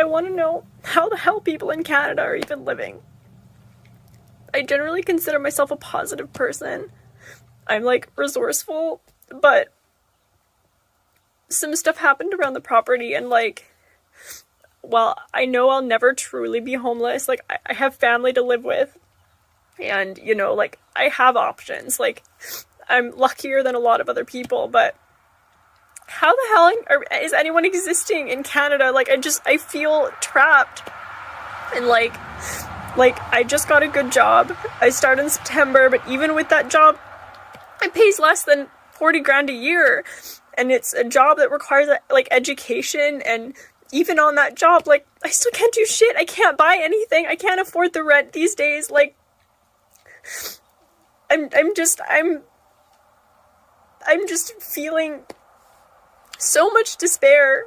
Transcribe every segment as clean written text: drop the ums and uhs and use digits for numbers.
I want to know how the hell people in Canada are even living. I generally consider myself a positive person. I'm like resourceful, but some stuff happened around the property, and like, well, I know I'll never truly be homeless. Like, I have family to live with, and you know, like, I have options. Like, I'm luckier than a lot of other people, but how the hell is anyone existing in Canada? Like, I feel trapped. And like I just got a good job. I started in September, but even with that job, it pays less than 40 grand a year. And it's a job that requires like education, and even on that job, like, I still can't do shit. I can't buy anything. I can't afford the rent these days. Like, I'm just feeling so much despair.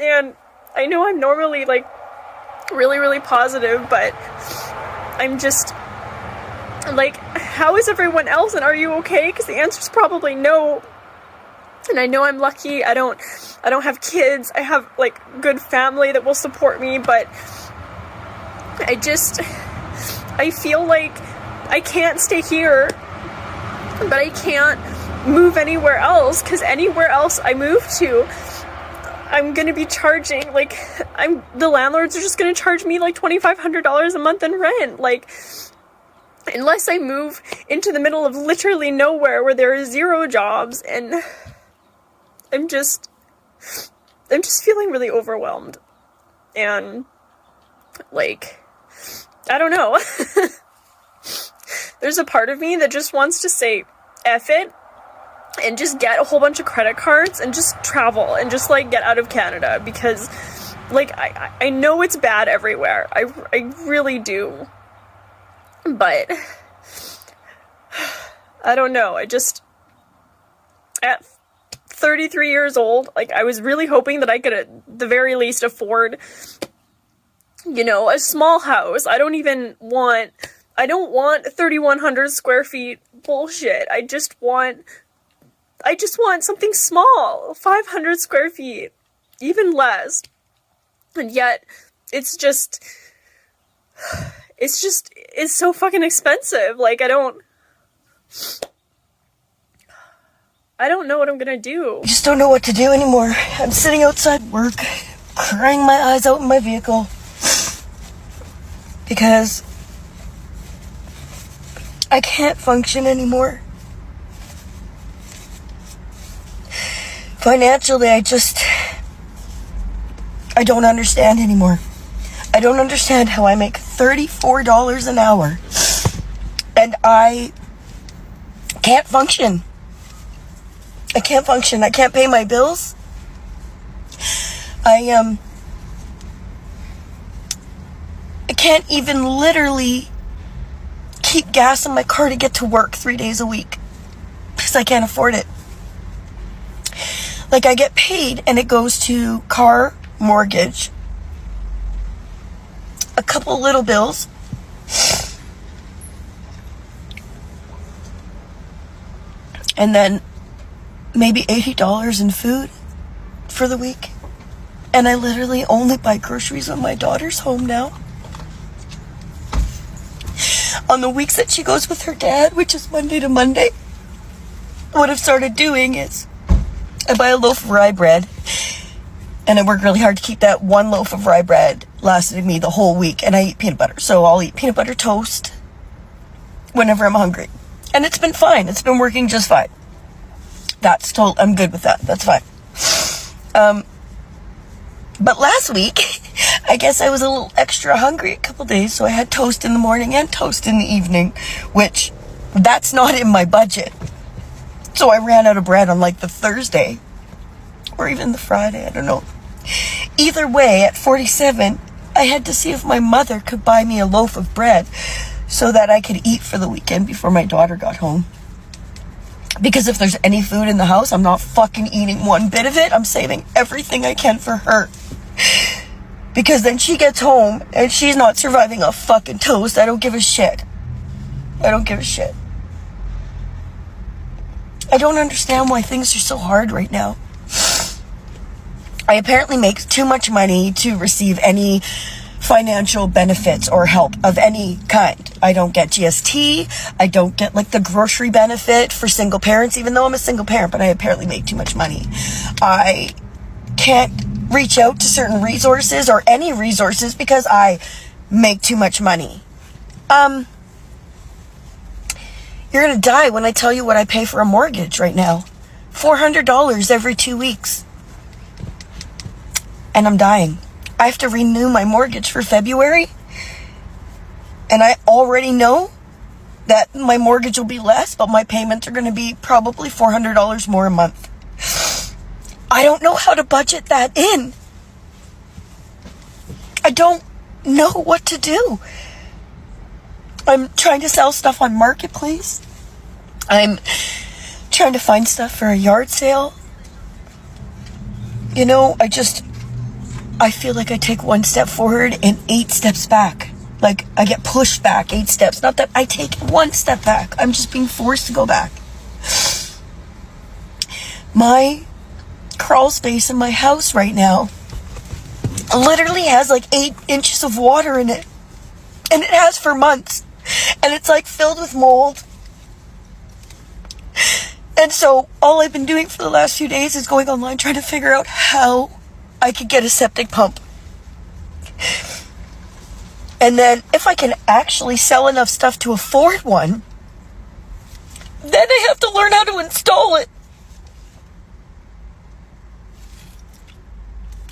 And I know I'm normally like really, really positive, but I'm just like, how is everyone else, and are you okay? Because the answer is probably no. And I know I'm lucky. I don't have kids. I have like good family that will support me, but I feel like I can't stay here, but I can't move anywhere else, because anywhere else I move to, I'm gonna be charging, like, the landlords are just gonna charge me like $2,500 a month in rent. Like, unless I move into the middle of literally nowhere where there are 0 jobs. And I'm just feeling really overwhelmed. And like, I don't know. There's a part of me that just wants to say F it and just get a whole bunch of credit cards and just travel and just like get out of Canada, because like I know it's bad everywhere. I really do. But I don't know. At 33 years old, like, I was really hoping that I could at the very least afford, you know, a small house. I don't want 3,100 square feet bullshit. I just want something small, 500 square feet, even less. And yet, it's so fucking expensive. Like, I don't know what I'm gonna do. I just don't know what to do anymore. I'm sitting outside work, crying my eyes out in my vehicle, because I can't function anymore. Financially, I don't understand anymore. I don't understand how I make $34 an hour and I can't function. I can't function. I can't pay my bills. I can't even literally keep gas in my car to get to work 3 days a week because I can't afford it. Like, I get paid and it goes to car, mortgage, a couple little bills, and then maybe $80 in food for the week. And I literally only buy groceries when my daughter's home now. On the weeks that she goes with her dad, which is Monday to Monday, what I've started doing is I buy a loaf of rye bread, and I work really hard to keep that one loaf of rye bread lasting me the whole week, and I eat peanut butter. So I'll eat peanut butter toast whenever I'm hungry. And it's been fine. It's been working just fine. I'm good with that. That's fine. But last week, I guess I was a little extra hungry a couple days, so I had toast in the morning and toast in the evening, which that's not in my budget. So I ran out of bread on like the Thursday or even the Friday, I don't know. Either way, at 47, I had to see if my mother could buy me a loaf of bread so that I could eat for the weekend before my daughter got home. Because if there's any food in the house, I'm not fucking eating one bit of it. I'm saving everything I can for her. Because then she gets home and she's not surviving off fucking toast. I don't give a shit. I don't give a shit. I don't understand why things are so hard right now. I apparently make too much money to receive any financial benefits or help of any kind. I don't get GST. I don't get like the grocery benefit for single parents, even though I'm a single parent, but I apparently make too much money. I can't reach out to certain resources or any resources because I make too much money. You're gonna die when I tell you what I pay for a mortgage right now. $400 every 2 weeks. And I'm dying. I have to renew my mortgage for February. And I already know that my mortgage will be less, but my payments are going to be probably $400 more a month. I don't know how to budget that in. I don't know what to do. I'm trying to sell stuff on Marketplace. I'm trying to find stuff for a yard sale. You know, I feel like I take 1 step forward and 8 steps back. Like, I get pushed back 8 steps. Not that I take 1 step back. I'm just being forced to go back. My crawl space in my house right now literally has like 8 inches of water in it. And it has for months. And it's like filled with mold. And so all I've been doing for the last few days is going online trying to figure out how I could get a septic pump. And then if I can actually sell enough stuff to afford one, then I have to learn how to install it.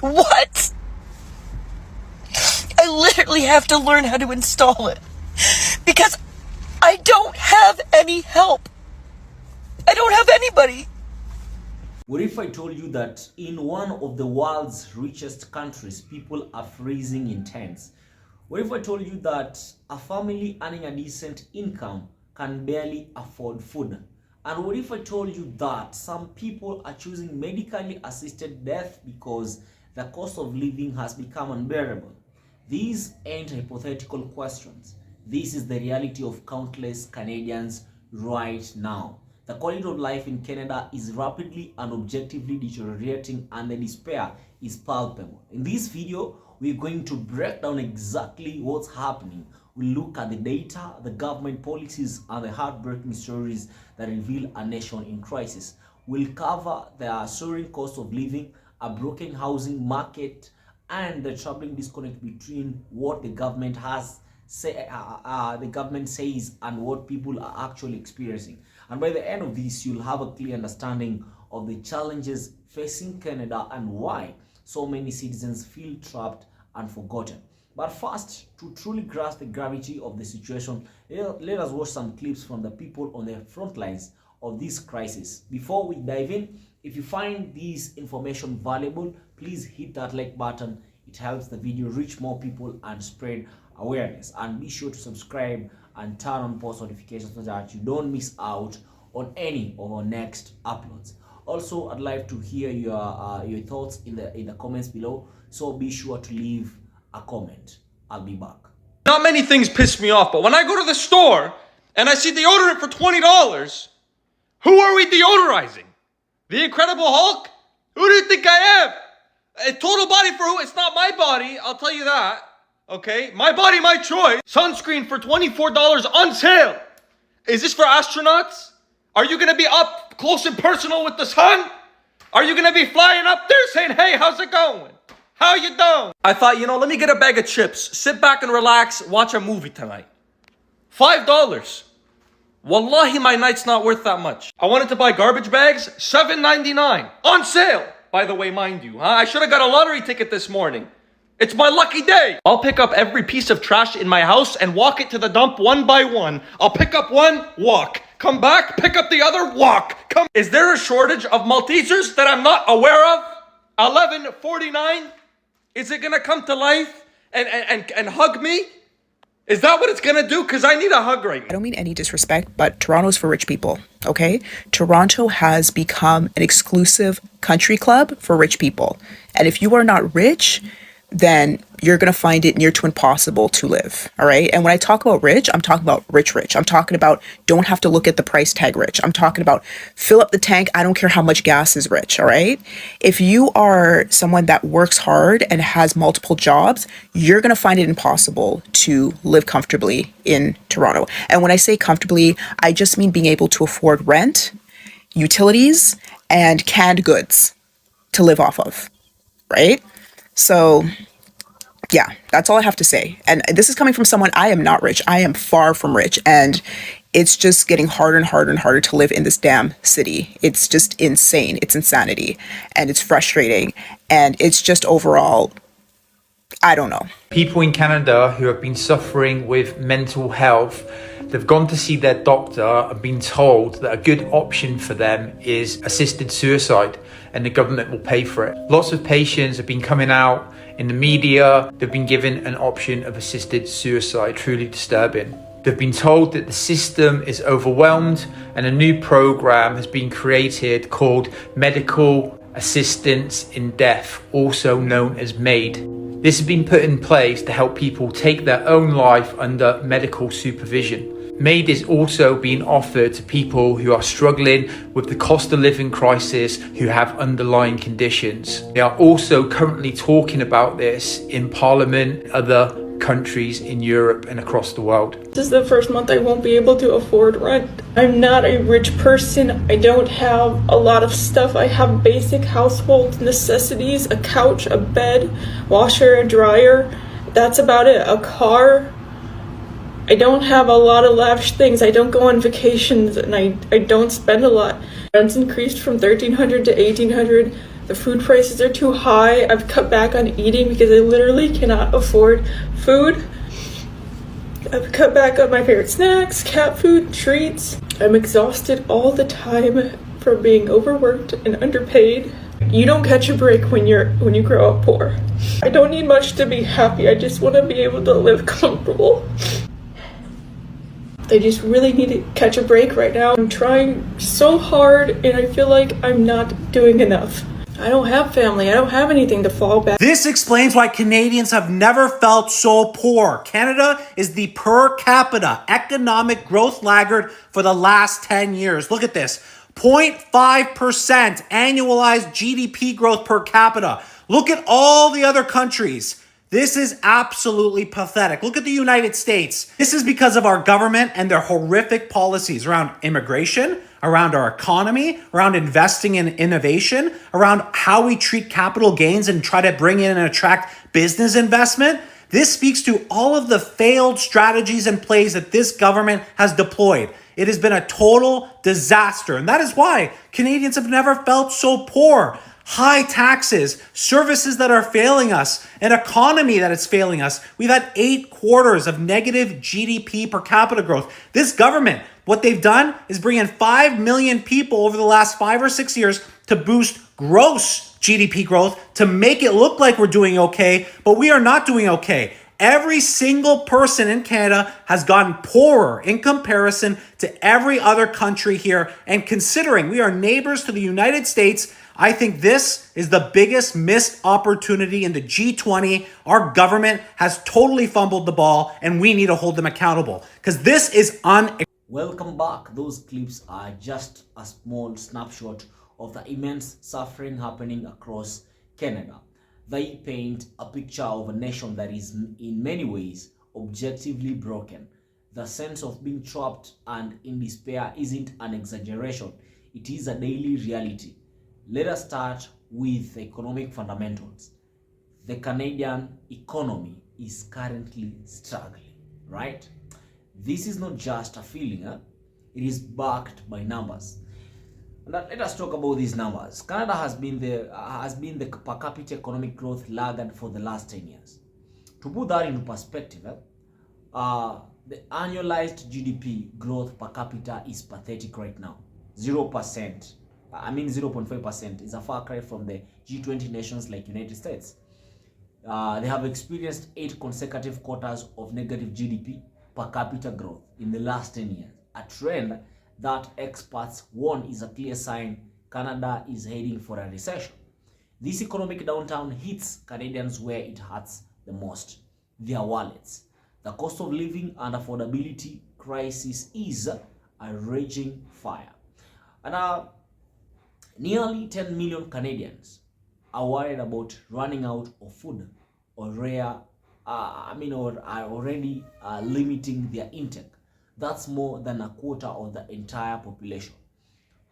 What? I literally have to learn how to install it. Because I don't have any help. I don't have anybody. What if I told you that in one of the world's richest countries, people are freezing in tents? What if I told you that a family earning a decent income can barely afford food? And what if I told you that some people are choosing medically assisted death because the cost of living has become unbearable? These ain't hypothetical questions. This is the reality of countless Canadians right now. The quality of life in Canada is rapidly and objectively deteriorating, and the despair is palpable. In this video, we're going to break down exactly what's happening. We'll look at the data, the government policies, and the heartbreaking stories that reveal a nation in crisis. We'll cover the soaring cost of living, a broken housing market, and the troubling disconnect between what the government says and what people are actually experiencing. And by the end of this, you'll have a clear understanding of the challenges facing Canada and why so many citizens feel trapped and forgotten. But first, to truly grasp the gravity of the situation, let us watch some clips from the people on the front lines of this crisis. Before we dive in, if you find this information valuable, please hit that like button. It helps the video reach more people and spread awareness. And be sure to subscribe and turn on post notifications so that you don't miss out on any of our next uploads. Also, I'd like to hear your thoughts in the comments below, so be sure to leave a comment. I'll be back. Not many things piss me off, but when I go to the store and I see deodorant for $20, who are we deodorizing? The Incredible Hulk? Who do you think I am? A total body for who? It's not my body, I'll tell you that. Okay, my body, my choice. Sunscreen for $24 on sale. Is this for astronauts? Are you gonna be up close and personal with the sun? Are you gonna be flying up there saying, hey, how's it going? How you doing? I thought, let me get a bag of chips, sit back and relax, watch a movie tonight. $5. Wallahi, my night's not worth that much. I wanted to buy garbage bags, $7.99. On sale, by the way, mind you. I should have got a lottery ticket this morning. It's my lucky day. I'll pick up every piece of trash in my house and walk it to the dump one by one. I'll pick up one, walk. Come back, pick up the other, walk. Is there a shortage of Maltesers that I'm not aware of? $11.49? Is it gonna come to life and hug me? Is that what it's gonna do? Because I need a hug right now. I don't mean any disrespect, but Toronto's for rich people, okay? Toronto has become an exclusive country club for rich people. And if you are not rich, then you're going to find it near to impossible to live. All right. And when I talk about rich, I'm talking about rich. I'm talking about don't have to look at the price tag rich. I'm talking about fill up the tank. I don't care how much gas is rich. All right. If you are someone that works hard and has multiple jobs, you're going to find it impossible to live comfortably in Toronto. And when I say comfortably, I just mean being able to afford rent, utilities, and canned goods to live off of. Right. So yeah, that's all I have to say. And this is coming from someone, I am not rich. I am far from rich. And it's just getting harder and harder and harder to live in this damn city. It's just insane. It's insanity. And it's frustrating. And it's just overall, I don't know. People in Canada who have been suffering with mental health, they've gone to see their doctor and been told that a good option for them is assisted suicide, and the government will pay for it. Lots of patients have been coming out in the media. They've been given an option of assisted suicide. Truly disturbing. They've been told that the system is overwhelmed, and a new program has been created called Medical Assistance in Death, also known as MAID. This has been put in place to help people take their own life under medical supervision. MAID is also being offered to people who are struggling with the cost of living crisis, who have underlying conditions. They are also currently talking about this in Parliament, other countries in Europe and across the world. This is the first month I won't be able to afford rent. I'm not a rich person. I don't have a lot of stuff. I have basic household necessities, a couch, a bed, washer, a dryer. That's about it. A car. I don't have a lot of lavish things. I don't go on vacations, and I don't spend a lot. Rent's increased from $1,300 to $1,800. The food prices are too high. I've cut back on eating because I literally cannot afford food. I've cut back on my favorite snacks, cat food, treats. I'm exhausted all the time from being overworked and underpaid. You don't catch a break when you grow up poor. I don't need much to be happy. I just want to be able to live comfortable. I just really need to catch a break right now. I'm trying so hard, and I feel like I'm not doing enough. I don't have family. I don't have anything to fall back. This explains why Canadians have never felt so poor. Canada is the per capita economic growth laggard for the last 10 years. Look at this. 0.5% annualized GDP growth per capita. Look at all the other countries. This is absolutely pathetic. Look at the United States. This is because of our government and their horrific policies around immigration, around our economy, around investing in innovation, around how we treat capital gains and try to bring in and attract business investment. This speaks to all of the failed strategies and plays that this government has deployed. It has been a total disaster. And that is why Canadians have never felt so poor. High taxes, services that are failing us, an economy that is failing us. We've had 8 quarters of negative GDP per capita growth. This government, what they've done is bring in 5 million people over the last 5 or 6 years to boost gross GDP growth, to make it look like we're doing okay, but we are not doing okay. Every single person in Canada has gotten poorer in comparison to every other country here. And considering we are neighbors to the United States, I think this is the biggest missed opportunity in the G20. Our government has totally fumbled the ball, and we need to hold them accountable because this is Welcome back. Those clips are just a small snapshot of the immense suffering happening across Canada. They paint a picture of a nation that is in many ways objectively broken. The sense of being trapped and in despair isn't an exaggeration. It is a daily reality. Let us start with the economic fundamentals. The Canadian economy is currently struggling, right? This is not just a feeling, it is backed by numbers. And let us talk about these numbers. Canada has been the per capita economic growth laggard for the last 10 years. To put that into perspective, the annualized GDP growth per capita is pathetic right now. 0%. 0.5% is a far cry from the G20 nations like United States. They have experienced 8 consecutive quarters of negative GDP per capita growth in the last 10 years. A trend that experts warn is a clear sign Canada is heading for a recession. This economic downturn hits Canadians where it hurts the most, their wallets. The cost of living and affordability crisis is a raging fire. And nearly 10 million Canadians are worried about running out of food or or are already limiting their intake. That's more than a quarter of the entire population.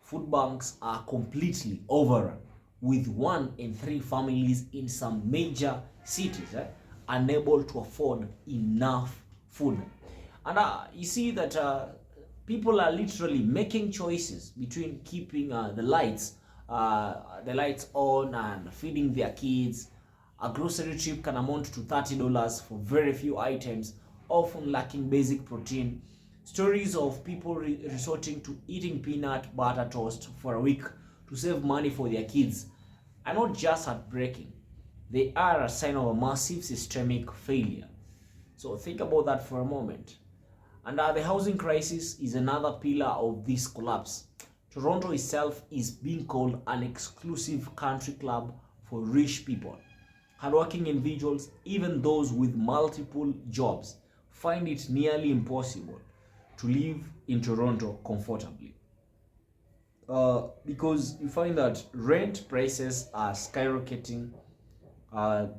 Food banks are completely overrun, with 1 in 3 families in some major cities unable to afford enough food. And you see that people are literally making choices between keeping the lights on and feeding their kids. A grocery trip can amount to $30 for very few items, often lacking basic protein. Stories of people resorting to eating peanut butter toast for a week to save money for their kids are not just heartbreaking, they are a sign of a massive systemic failure. So think about that for a moment. And the housing crisis is another pillar of this collapse. Toronto itself is being called an exclusive country club for rich people. Hardworking individuals, even those with multiple jobs, find it nearly impossible to live in Toronto comfortably. Because you find that rent prices are skyrocketing. The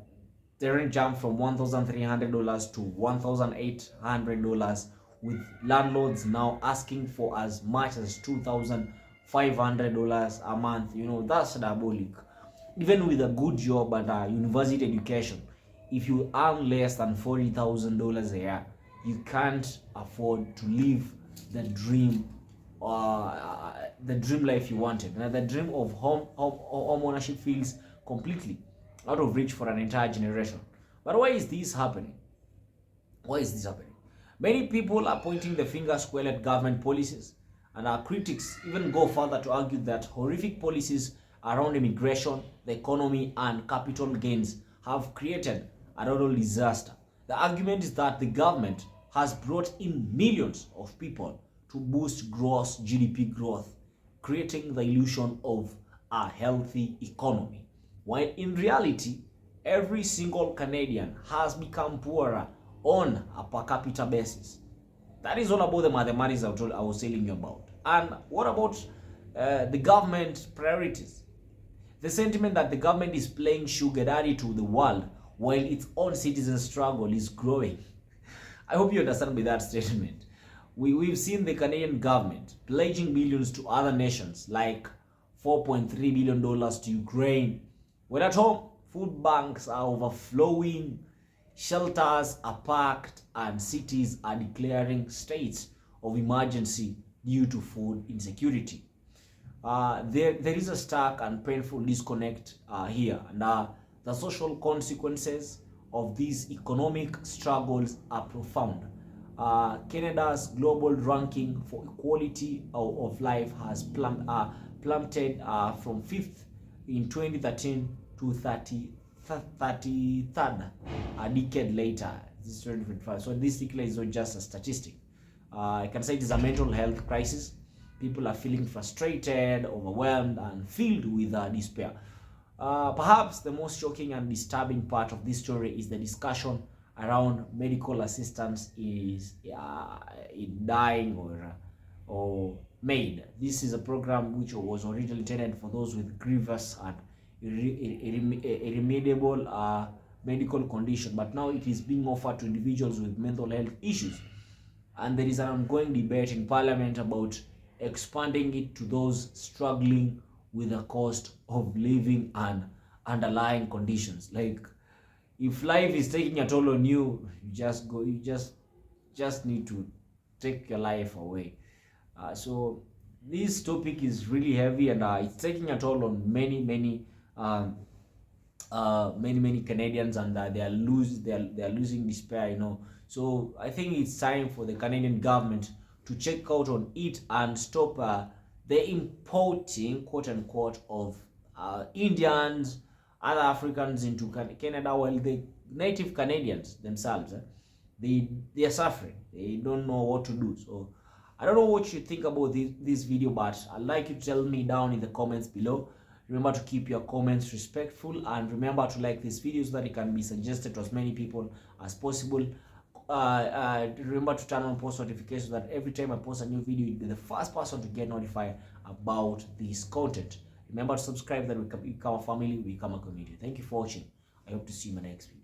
rent jumped from $1,300 to $1,800, with landlords now asking for as much as $2,500 a month. That's diabolic. Even with a good job and a university education, if you earn less than $40,000 a year, you can't afford to live the dream life you wanted. Now, the dream of home ownership feels completely out of reach for an entire generation. But why is this happening? Many people are pointing the finger squarely at government policies, and our critics even go further to argue that horrific policies around immigration, the economy, and capital gains have created a total disaster. The argument is that the government has brought in millions of people to boost gross GDP growth, creating the illusion of a healthy economy, while in reality, every single Canadian has become poorer on a per capita basis. That is all about the mathematics I was telling you about. And what about the government priorities? The sentiment that the government is playing sugar daddy to the world while its own citizens' struggle is growing. I hope you understand by that statement. We've seen the Canadian government pledging billions to other nations, like $4.3 billion to Ukraine. When at home, food banks are overflowing, shelters are packed, and cities are declaring states of emergency due to food insecurity. There is a stark and painful disconnect here, and the social consequences of these economic struggles are profound. Canada's global ranking for equality of life has plummeted from 5th in 2013 to 33rd a decade later. This is 2025. So this decline is not just a statistic. I can say it is a mental health crisis. People are feeling frustrated, overwhelmed, and filled with despair. Perhaps the most shocking and disturbing part of this story is the discussion around medical assistance in dying or MAID. This is a program which was originally intended for those with grievous and irremediable medical condition, but now it is being offered to individuals with mental health issues. And there is an ongoing debate in Parliament about expanding it to those struggling with the cost of living and underlying conditions. Like, if life is taking a toll on you, you just need to take your life away. So this topic is really heavy, and it's taking a toll on many Canadians, and they are losing despair. So I think it's time for the Canadian government to check out on it and stop the importing, quote unquote, of Indians, other Africans into Canada, while the native Canadians themselves, they are suffering. They don't know what to do. So I don't know what you think about this video, but I'd like you to tell me down in the comments below. Remember to keep your comments respectful, and remember to like this video so that it can be suggested to as many people as possible. Remember to turn on post notifications so that every time I post a new video, you'll be the first person to get notified about this content. Remember to subscribe, that we become a family, we become a community. Thank you for watching. I hope to see you in my next video.